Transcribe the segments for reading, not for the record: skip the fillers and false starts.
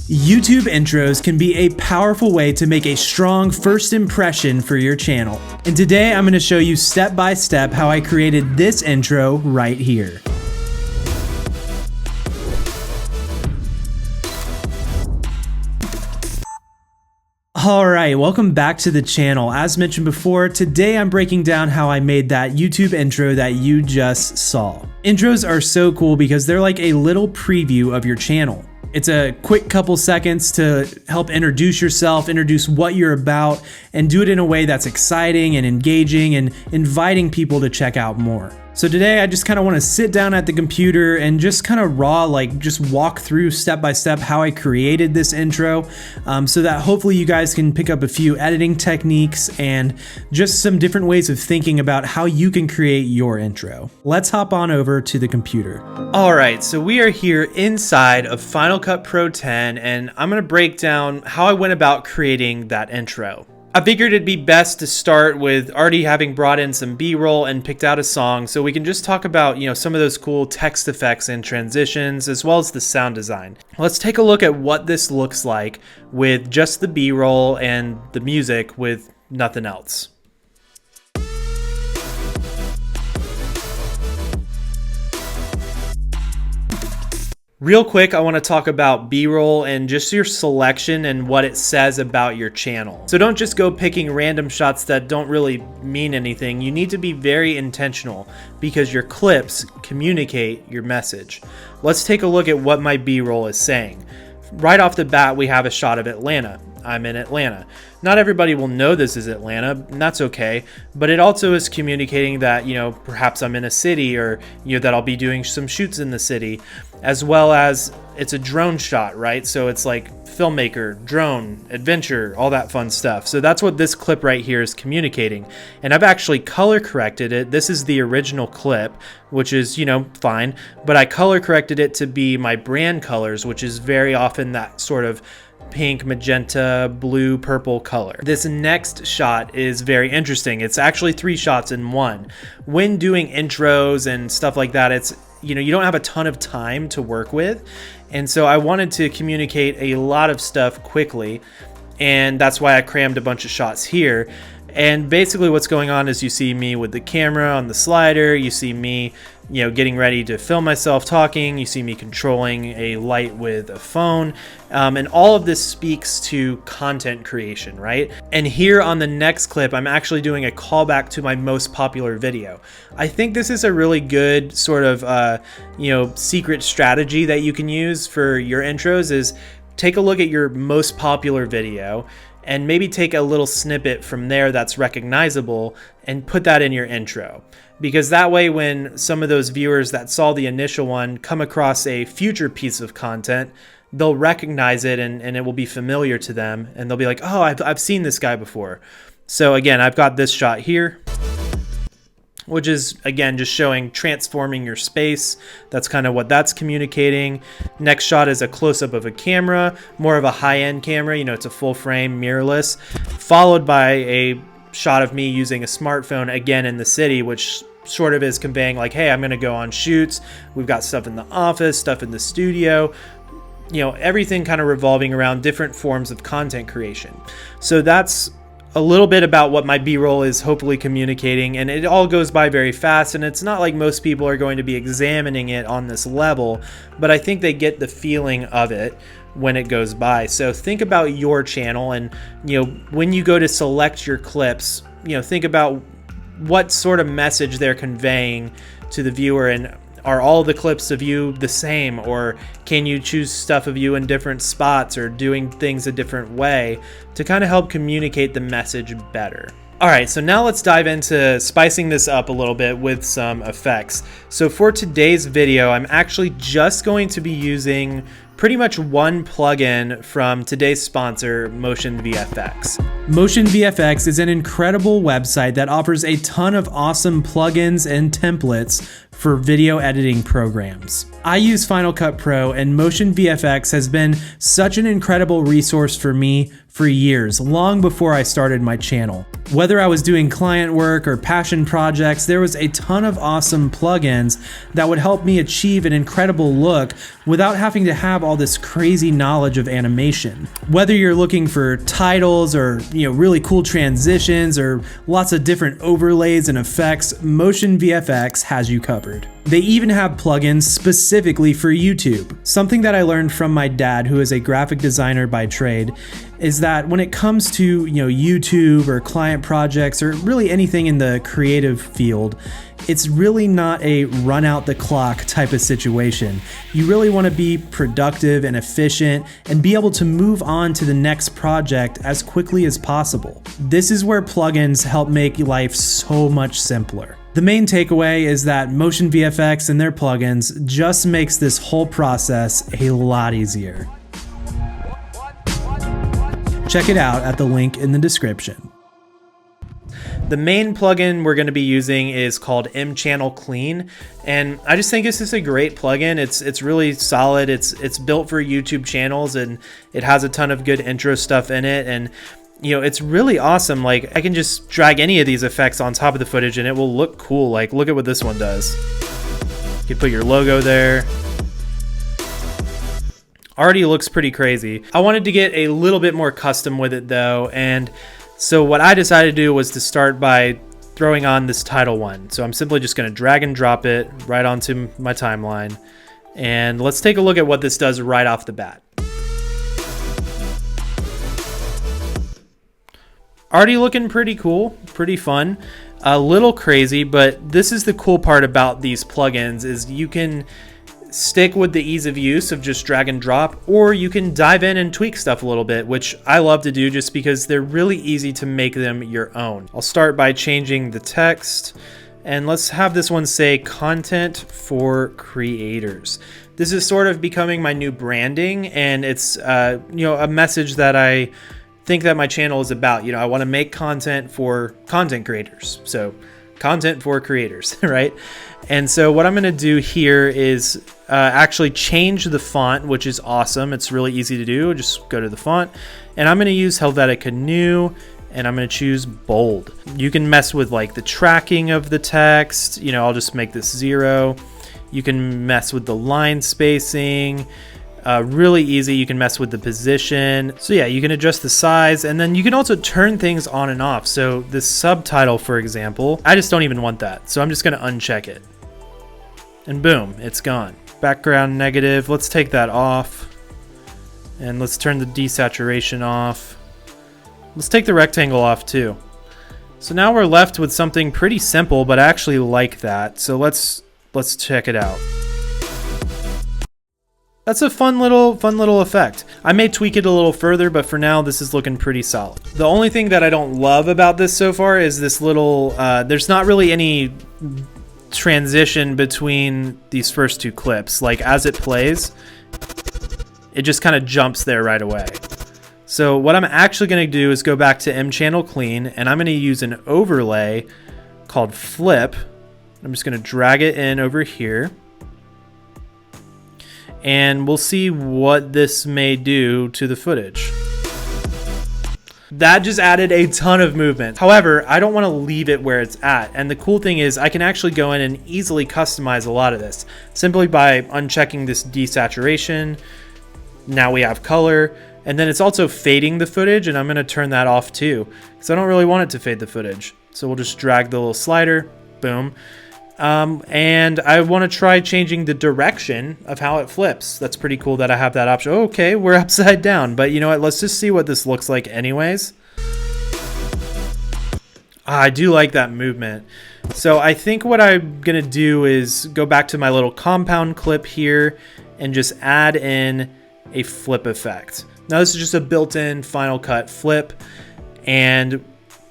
YouTube intros can be a powerful way to make a strong first impression for your channel. And today I'm going to show you step by step how I created this intro right here. Alright, welcome back to the channel. As mentioned before, today I'm breaking down how I made that YouTube intro that you just saw. Intros are so cool because they're like a little preview of your channel. It's a quick couple seconds to help introduce yourself, introduce what you're about, and do it in a way that's exciting and engaging and inviting people to check out more. So today I just kind of want to sit down at the computer and just kind of just walk through step by step how I created this intro, so that hopefully you guys can pick up a few editing techniques and just some different ways of thinking about how you can create your intro. Let's hop on over to the computer. Alright, so we are here inside of Final Cut Pro 10 and I'm going to break down how I went about creating that intro. I figured it'd be best to start with already having brought in some B-roll and picked out a song so we can just talk about, some of those cool text effects and transitions as well as the sound design. Let's take a look at what this looks like with just the B-roll and the music with nothing else. Real quick, I want to talk about B-roll and just your selection and what it says about your channel. So don't just go picking random shots that don't really mean anything. You need to be very intentional because your clips communicate your message. Let's take a look at what my B-roll is saying. Right off the bat, we have a shot of Atlanta. I'm in Atlanta. Not everybody will know this is Atlanta, and that's okay, but it also is communicating that, perhaps I'm in a city or, that I'll be doing some shoots in the city, as well as it's a drone shot, right? So it's like filmmaker, drone, adventure, all that fun stuff. So that's what this clip right here is communicating. And I've actually color corrected it. This is the original clip, which is, fine, but I color corrected it to be my brand colors, which is very often that sort of pink, magenta, blue, purple color. This next shot is very interesting. It's actually 3 shots in one. When doing intros and stuff like that, it's, you don't have a ton of time to work with. And so I wanted to communicate a lot of stuff quickly. And that's why I crammed a bunch of shots here. And basically what's going on is you see me with the camera on the slider, you see me, getting ready to film myself talking, you see me controlling a light with a phone, and all of this speaks to content creation, right? And here on the next clip, I'm actually doing a callback to my most popular video. I think this is a really good sort of, secret strategy that you can use for your intros is take a look at your most popular video and maybe take a little snippet from there that's recognizable and put that in your intro. Because that way when some of those viewers that saw the initial one come across a future piece of content, they'll recognize it and it will be familiar to them and they'll be like, oh, I've seen this guy before. So again, I've got this shot here, which is, again, just showing transforming your space. That's kind of what that's communicating. Next shot is a close-up of a camera, more of a high-end camera. It's a full-frame, mirrorless, followed by a shot of me using a smartphone, again, in the city, which sort of is conveying like, hey, I'm going to go on shoots. We've got stuff in the office, stuff in the studio. Everything kind of revolving around different forms of content creation. So that's a little bit about what my B-roll is hopefully communicating, and it all goes by very fast, and it's not like most people are going to be examining it on this level, but I think they get the feeling of it when it goes by. So think about your channel and, when you go to select your clips, think about what sort of message they're conveying to the viewer, and are all the clips of you the same, or can you choose stuff of you in different spots or doing things a different way to kind of help communicate the message better? All right, so now let's dive into spicing this up a little bit with some effects. So for today's video, I'm actually just going to be using pretty much one plugin from today's sponsor, Motion VFX. Motion VFX is an incredible website that offers a ton of awesome plugins and templates for video editing programs. I use Final Cut Pro, and Motion VFX has been such an incredible resource for me for years, long before I started my channel. Whether I was doing client work or passion projects, there was a ton of awesome plugins that would help me achieve an incredible look without having to have all this crazy knowledge of animation. Whether you're looking for titles or really cool transitions or lots of different overlays and effects, Motion VFX has you covered. They even have plugins specifically for YouTube. Something that I learned from my dad, who is a graphic designer by trade, is that when it comes to YouTube or client projects or really anything in the creative field, it's really not a run out the clock type of situation. You really want to be productive and efficient and be able to move on to the next project as quickly as possible. This is where plugins help make life so much simpler. The main takeaway is that Motion VFX and their plugins just makes this whole process a lot easier. Check it out at the link in the description. The main plugin we're going to be using is called mChannel Clean, and I just think this is a great plugin. It's really solid. It's built for YouTube channels, and it has a ton of good intro stuff in it, and it's really awesome. Like, I can just drag any of these effects on top of the footage and it will look cool. Like, look at what this one does. You can put your logo there. Already looks pretty crazy. I wanted to get a little bit more custom with it though, and so what I decided to do was to start by throwing on this title one. So I'm simply just going to drag and drop it right onto my timeline, and let's take a look at what this does right off the bat. Already looking pretty cool, pretty fun, a little crazy, but this is the cool part about these plugins is you can stick with the ease of use of just drag and drop, or you can dive in and tweak stuff a little bit, which I love to do just because they're really easy to make them your own. I'll start by changing the text, and let's have this one say content for creators. This is sort of becoming my new branding, and it's a message that I think that my channel is about. I want to make content for content creators. So content for creators, right? And so what I'm going to do here is actually change the font, which is awesome. It's really easy to do. Just go to the font, and I'm going to use Helvetica Neue, and I'm going to choose bold. You can mess with like the tracking of the text. I'll just make this 0. You can mess with the line spacing. Really easy. You can mess with the position. So yeah, you can adjust the size, and then you can also turn things on and off. So this subtitle, for example, I just don't even want that. So I'm just going to uncheck it, and boom, it's gone. Background negative, let's take that off, and let's turn the desaturation off. Let's take the rectangle off too. So now we're left with something pretty simple, but I actually like that. So let's check it out. That's a fun little effect. I may tweak it a little further, but for now, this is looking pretty solid. The only thing that I don't love about this so far is this little, there's not really any transition between these first two clips. Like, as it plays, it just kind of jumps there right away. So what I'm actually going to do is go back to mChannel Clean, and I'm going to use an overlay called Flip. I'm just going to drag it in over here, and we'll see what this may do to the footage. That just added a ton of movement. However, I don't want to leave it where it's at. And the cool thing is I can actually go in and easily customize a lot of this simply by unchecking this desaturation. Now we have color, and then it's also fading the footage, and I'm going to turn that off too because I don't really want it to fade the footage. So we'll just drag the little slider, boom. And I want to try changing the direction of how it flips. That's pretty cool that I have that option. Okay, we're upside down, but you know what? Let's just see what this looks like anyways. I do like that movement. So I think what I'm going to do is go back to my little compound clip here and just add in a flip effect. Now this is just a built-in Final Cut flip, and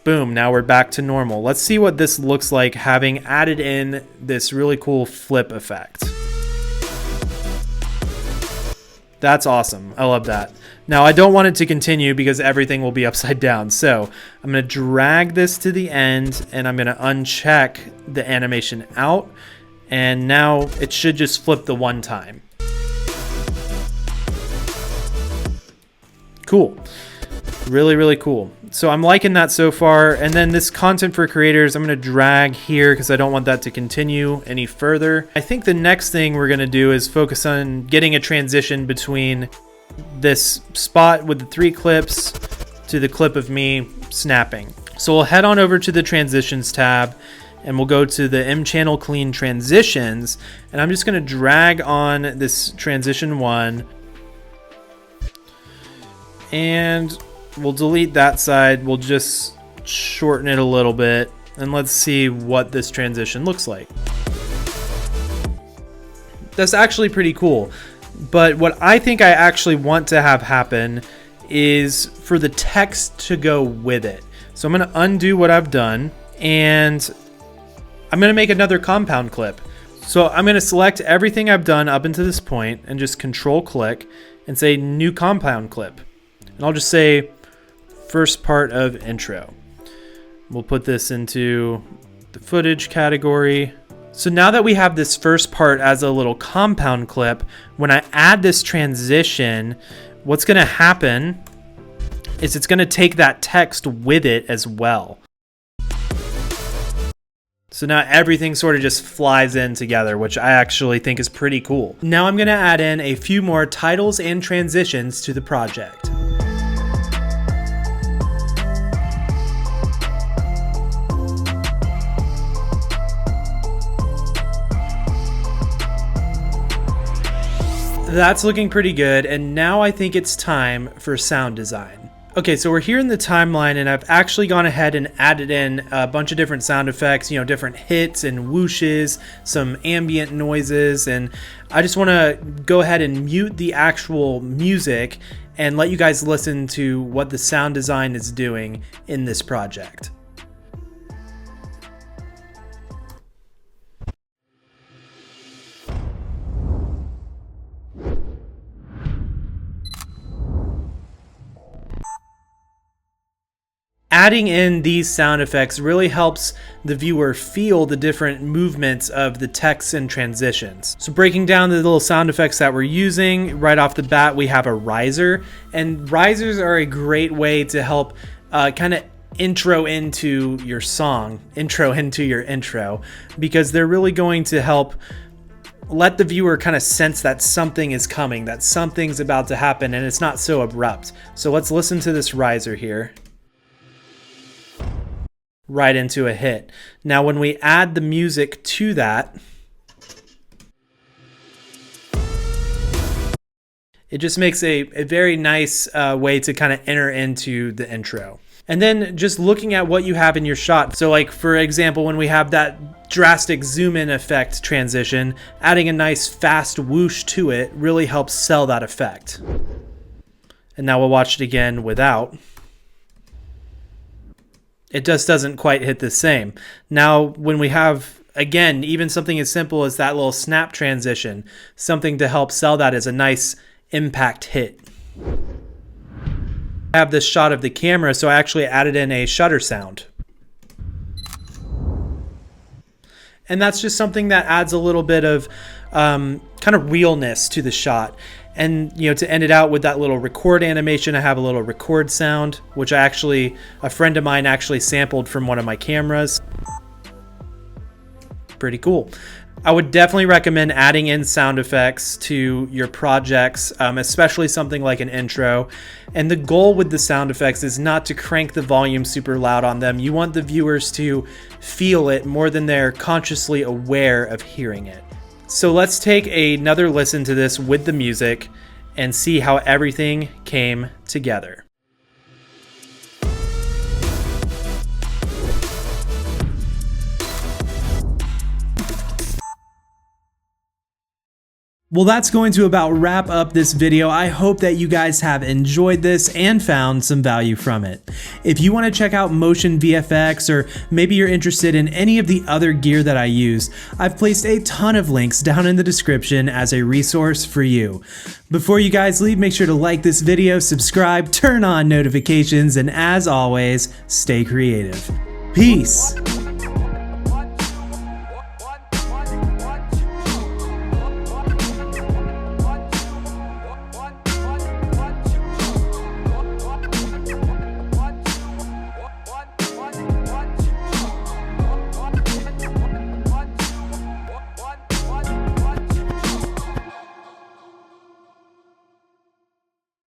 boom, now we're back to normal. Let's see what this looks like having added in this really cool flip effect. That's awesome. I love that. Now I don't want it to continue because everything will be upside down. So I'm going to drag this to the end, and I'm going to uncheck the animation out, and now it should just flip the one time. Cool. Really, really cool. So I'm liking that so far. And then this content for creators, I'm going to drag here because I don't want that to continue any further. I think the next thing we're going to do is focus on getting a transition between this spot with the 3 clips to the clip of me snapping. So we'll head on over to the transitions tab and we'll go to the M channel clean transitions. And I'm just going to drag on this transition 1 and we'll delete that side. We'll just shorten it a little bit and let's see what this transition looks like. That's actually pretty cool. But what I think I actually want to have happen is for the text to go with it. So I'm going to undo what I've done and I'm going to make another compound clip. So I'm going to select everything I've done up until this point and just control click and say new compound clip. And I'll just say first part of intro. We'll put this into the footage category. So now that we have this first part as a little compound clip, when I add this transition, what's going to happen is it's going to take that text with it as well. So now everything sort of just flies in together, which I actually think is pretty cool. Now I'm going to add in a few more titles and transitions to the project. That's looking pretty good, and now I think it's time for sound design. Okay, so we're here in the timeline, and I've actually gone ahead and added in a bunch of different sound effects, you know, different hits and whooshes, some ambient noises, and I just want to go ahead and mute the actual music and let you guys listen to what the sound design is doing in this project. Adding in these sound effects really helps the viewer feel the different movements of the text and transitions. So breaking down the little sound effects that we're using, right off the bat we have a riser, and risers are a great way to help kind of intro into your song, intro into your intro, because they're really going to help let the viewer kind of sense that something is coming, that something's about to happen, and it's not so abrupt. So let's listen to this riser here. Right into a hit. Now when we add the music to that, it just makes a very nice way to kind of enter into the intro. And then just looking at what you have in your shot. So like for example, when we have that drastic zoom in effect transition, adding a nice fast whoosh to it really helps sell that effect. And now we'll watch it again without. It just doesn't quite hit the same. Now, when we have, again, even something as simple as that little snap transition, something to help sell that as a nice impact hit. I have this shot of the camera, so I actually added in a shutter sound. And that's just something that adds a little bit of kind of realness to the shot. And, you know, to end it out with that little record animation, I have a little record sound, which a friend of mine actually sampled from one of my cameras. Pretty cool. I would definitely recommend adding in sound effects to your projects, especially something like an intro. And the goal with the sound effects is not to crank the volume super loud on them. You want the viewers to feel it more than they're consciously aware of hearing it. So let's take another listen to this with the music and see how everything came together. Well, that's going to about wrap up this video. I hope that you guys have enjoyed this and found some value from it. If you want to check out motion VFX, or maybe you're interested in any of the other gear that I use, I've placed a ton of links down in the description as a resource for you. Before you guys leave, make sure to like this video, subscribe, turn on notifications, and as always, stay creative. Peace!